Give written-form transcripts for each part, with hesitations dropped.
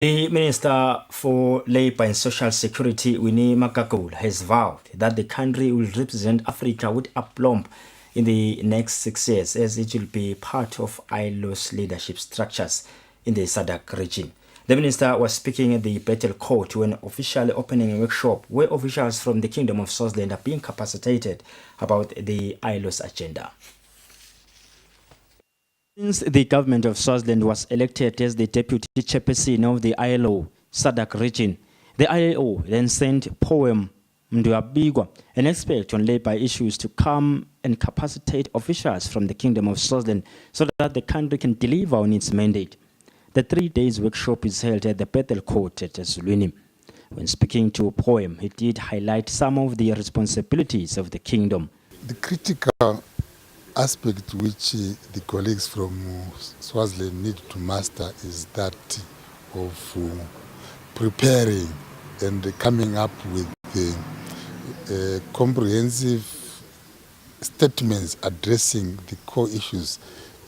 The Minister for Labour and Social Security, Winnie Makakula, has vowed that the country will represent Africa with aplomb in the next 6 years, as it will be part of ILO's leadership structures in the SADC region. The minister was speaking at the Bethel Court when officially opening a workshop where officials from the Kingdom of Swaziland are being capacitated about the ILO's agenda. Since the government of Swaziland was elected as the deputy chairperson of the ILO SADC region, the ILO then sent Poem Mduabigwa, an expert on labor issues, to come and capacitate officials from the Kingdom of Swaziland so that the country can deliver on its mandate. The 3 days workshop is held at the Bethel Court at Zulwini. When speaking to Poem, he did highlight some of the responsibilities of the kingdom. The critical aspect which the colleagues from Swaziland need to master is that of preparing and coming up with comprehensive statements addressing the core issues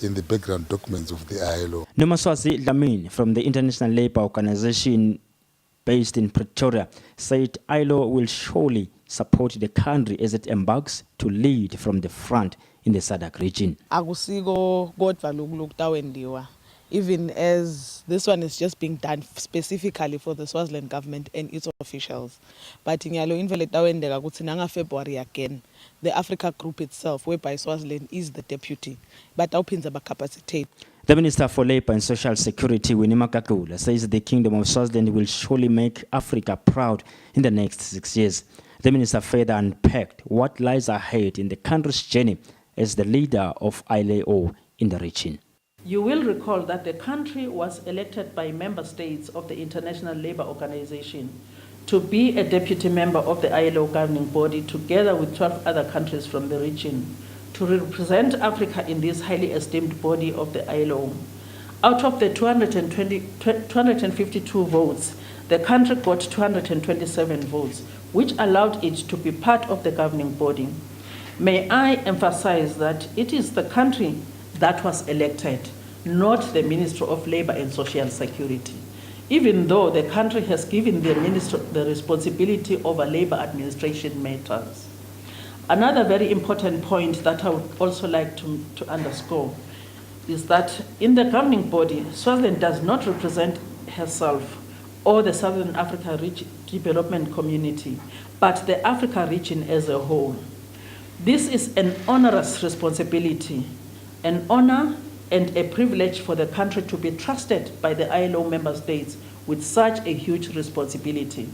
in the background documents of the ILO. Nomaswazi Lamin from the International Labour Organization based in Pretoria said ILO will surely support the country as it embarks to lead from the front in the SADC region. Even as this one is just being done specifically for the Swaziland government and its officials. But in February again, the Africa group itself, whereby Swaziland is the deputy, but opens up a capacity. The Minister for Labour and Social Security, Winnie Makakula, says the Kingdom of Swaziland will surely make Africa proud in the next 6 years. The minister further unpacked what lies ahead in the country's journey as the leader of ILO in the region. You will recall that the country was elected by member states of the International Labour Organization to be a deputy member of the ILO governing body, together with 12 other countries from the region, to represent Africa in this highly esteemed body of the ILO. Out of the 252 votes, the country got 227 votes, which allowed it to be part of the governing body. May I emphasize that it is the country that was elected, not the Minister of Labour and Social Security, even though the country has given the minister the responsibility over labour administration matters. Another very important point that I would also like to underscore is that in the governing body, Swaziland does not represent herself or the Southern Africa Development Community, but the Africa region as a whole. This is an onerous responsibility, an honor and a privilege for the country to be trusted by the ILO member states with such a huge responsibility.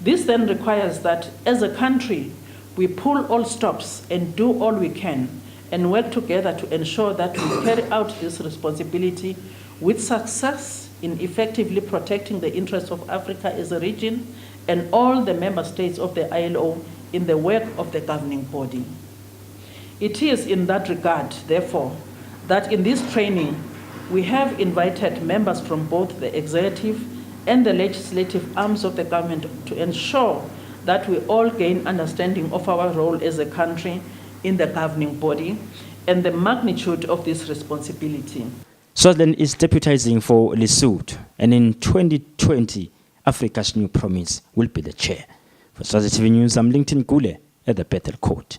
This then requires that as a country, we pull all stops and do all we can and work together to ensure that we carry out this responsibility with success in effectively protecting the interests of Africa as a region and all the member states of the ILO in the work of the governing body. It is in that regard, therefore, that in this training, we have invited members from both the executive and the legislative arms of the government to ensure that we all gain understanding of our role as a country in the governing body and the magnitude of this responsibility. Swaziland is deputizing for Lesotho, and in 2020, Africa's new promise will be the chair. For Swazi TV News, I'm Linton Gule at the Bethel Court.